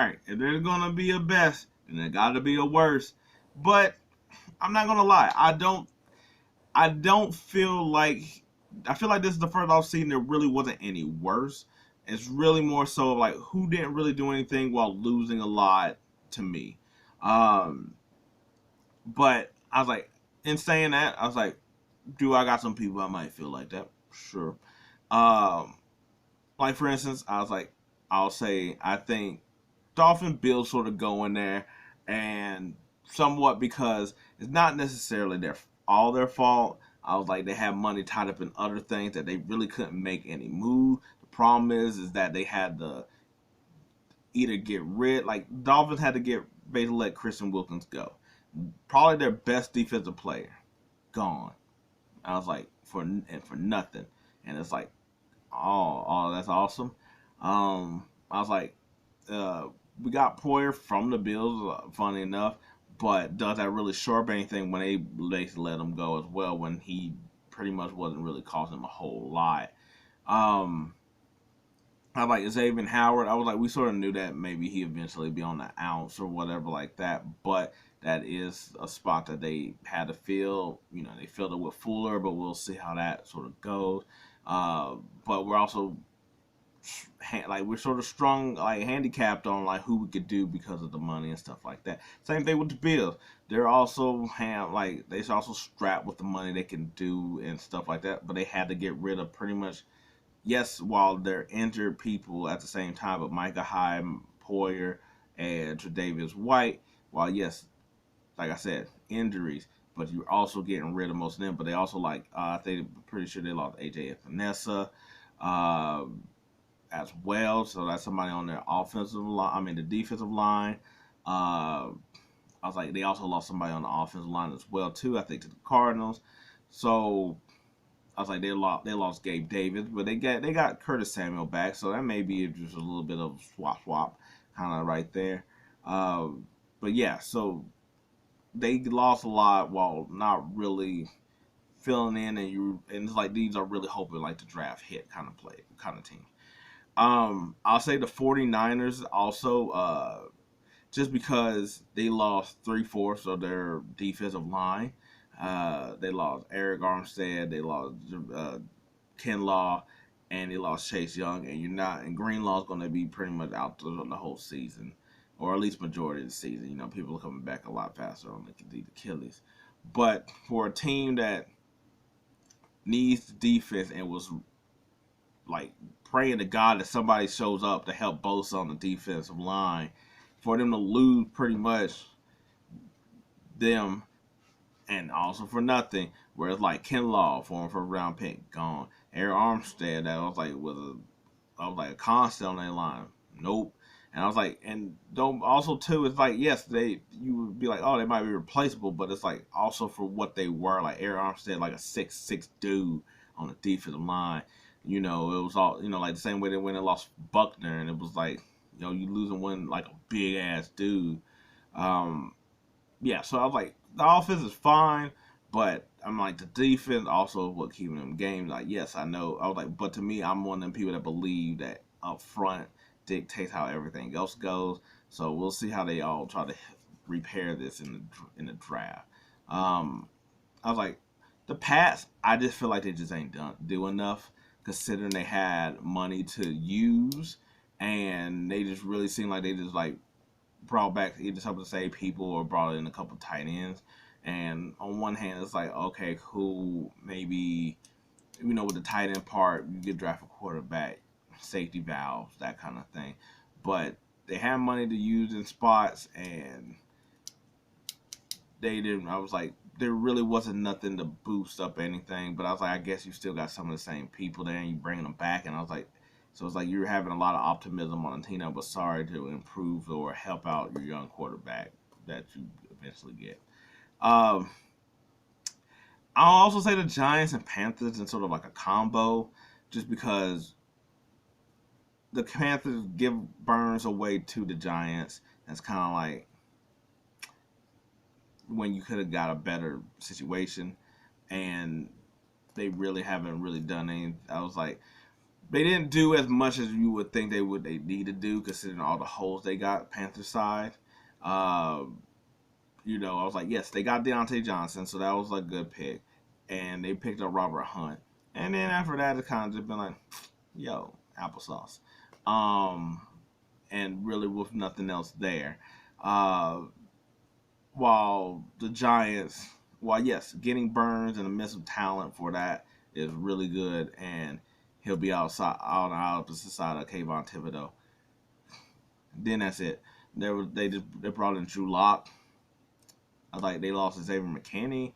right, if there's gonna be a best, then there got to be a worst. But I'm not gonna lie, I don't feel like I feel like this is the first off season there really wasn't any worse. It's really more so like who didn't really do anything while losing a lot to me. Um, but I was like, in saying that, I was like, do I got some people I might feel like that? Sure. Um, like for instance, I was like, I'll say I think Dolphin Bills sort of go in there, and somewhat because it's not necessarily all their fault. I was like they have money tied up in other things that they really couldn't make any move. The problem is that they had to either get rid like Dolphins had to get basically let Christian Wilkins go. Probably their best defensive player gone. I was like for nothing, and it's like oh that's awesome. I was like uh, we got Poyer from the Bills, funny enough, but does that really shore up anything when they basically let him go as well when he pretty much wasn't really costing them a whole lot. Um, I like Xavier Howard. I was like, we sort of knew that maybe he eventually be on the ounce or whatever like that, but that is a spot that they had to fill. You know, they filled it with Fuller, but we'll see how that sort of goes. But we're also like we're sort of strong like handicapped on like who we could do because of the money and stuff like that. Same thing with the Bills. They're also like they're also strapped with the money they can do and stuff like that. But they had to get rid of pretty much yes while they're injured people at the same time. But Micah Hyde, Poyer, and Tre'Davious White. While yes, like I said, injuries. But you're also getting rid of most of them. But they also like I think pretty sure they lost AJ and Vanessa. Uh, as well. So that's somebody on their offensive line. I mean, the defensive line. Uh, I was like, they also lost somebody on the offensive line as well too. I think to the Cardinals. So I was like, they lost Gabe Davis, but they got Curtis Samuel back. So that may be just a little bit of swap kind of right there. Uh, but yeah, so they lost a lot while not really filling in, and it's like these are really hoping like the draft hit kind of team. I'll say the 49ers also, just because they lost three-fourths of their defensive line. They lost Eric Armstead, they lost uh, Ken Law, and they lost Chase Young. And Greenlaw's going to be pretty much out the whole season, or at least majority of the season. You know, people are coming back a lot faster on the Achilles. But for a team that needs defense and was like praying to God that somebody shows up to help Bosa on the defensive line, for them to lose pretty much them, and also for nothing. Where it's like Ken Law, former first round pick, gone. Eric Armstead, that was like a constant on that line. Nope. And I was like, and don't also too, it's like yes, you would be like, oh, they might be replaceable, but it's like also for what they were. Like Eric Armstead, like a 6'6" dude on the defensive line. You know, it was all like the same way they went and lost Buckner, and it was like, you losing one like a big ass dude. Um, yeah, so I was like, the offense is fine, but I'm like the defense also what keeping them games. Like, yes, I know. I was like, but to me, I'm one of them people that believe that up front dictates how everything else goes. So we'll see how they all try to repair this in the draft. Um, I was like, the Pats, I just feel like they just ain't do enough considering they had money to use, and they just really seem like they just like brought back either something to save people or brought in a couple tight ends. And on one hand, it's like, okay, cool, maybe with the tight end part, you get draft a quarterback, safety valves, that kind of thing. But they had money to use in spots, and they didn't. I was like, there really wasn't nothing to boost up anything. But I was like, I guess you still got some of the same people there, and you bringing them back. And I was like, so it's like you're having a lot of optimism on a team that was sorry to improve or help out your young quarterback that you eventually get. Um, I'll also say the Giants and Panthers in sort of like a combo, just because the Panthers give Burns away to the Giants. That's kind of like when you could have got a better situation, and they really haven't really done anything. I was like, They didn't do as much as you would think they need to do, considering all the holes they got Panther side. Uh, I was like, yes, they got Deontay Johnson, so that was a good pick, and they picked up Robert Hunt, and then after that, it kind of just been like, yo, applesauce, um, and really with nothing else there. Uh, while the Giants, while yes, getting Burns and a miss of talent for that is really good, and he'll be outside out on the opposite side of Kayvon Thibodeau. Then that's it. They brought in Drew Lock. I like they lost to Xavier McKinney.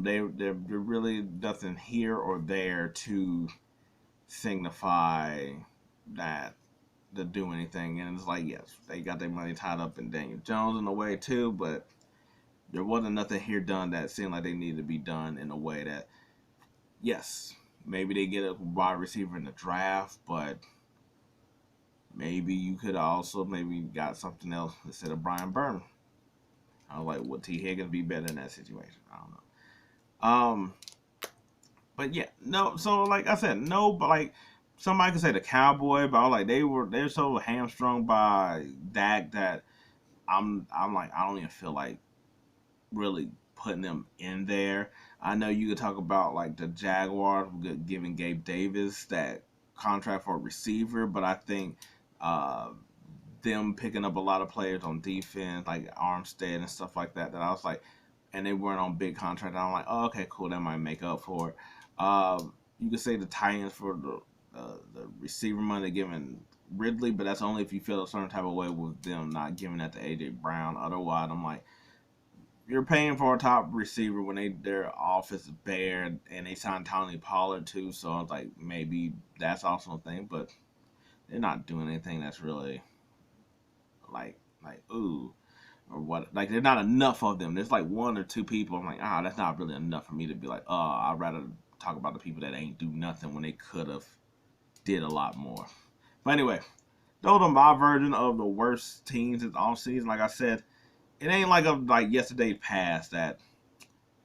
They're really nothing here or there to signify that to do anything. And it's like, yes, they got their money tied up in Daniel Jones in a way too, but there wasn't nothing here done that seemed like they needed to be done in a way that, yes, maybe they get a wide receiver in the draft, but maybe you could also maybe got something else instead of Brian Burns. I was like, would T. Higgins be better in that situation? I don't know. But yeah, no. So like I said, no. But like somebody could say the Cowboy, but I was like they're so hamstrung by Dak that I'm like I don't even feel like really putting them in there. I know you could talk about like the Jaguars giving Gabe Davis that contract for a receiver, but I think uh, them picking up a lot of players on defense, like Armstead and stuff like that, that I was like, and they weren't on big contract. I'm like, oh, okay, cool, that might make up for it. You could say the Titans for the receiver money giving Ridley, but that's only if you feel a certain type of way with them not giving that to AJ Brown. Otherwise, I'm like, you're paying for a top receiver when their office is bare and they signed Tony Pollard too. So I was like, maybe that's also a thing, but they're not doing anything that's really like ooh or what. Like there's not enough of them. There's like one or two people. I'm like, that's not really enough for me to be like, I'd rather talk about the people that ain't do nothing when they could have did a lot more. But anyway, those are my version of the worst teams this offseason. Like I said, it ain't like yesterday's past that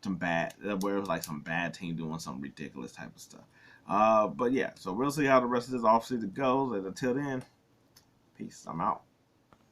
where it was like some bad team doing some ridiculous type of stuff. But yeah, so we'll see how the rest of this offseason goes. And until then, peace. I'm out.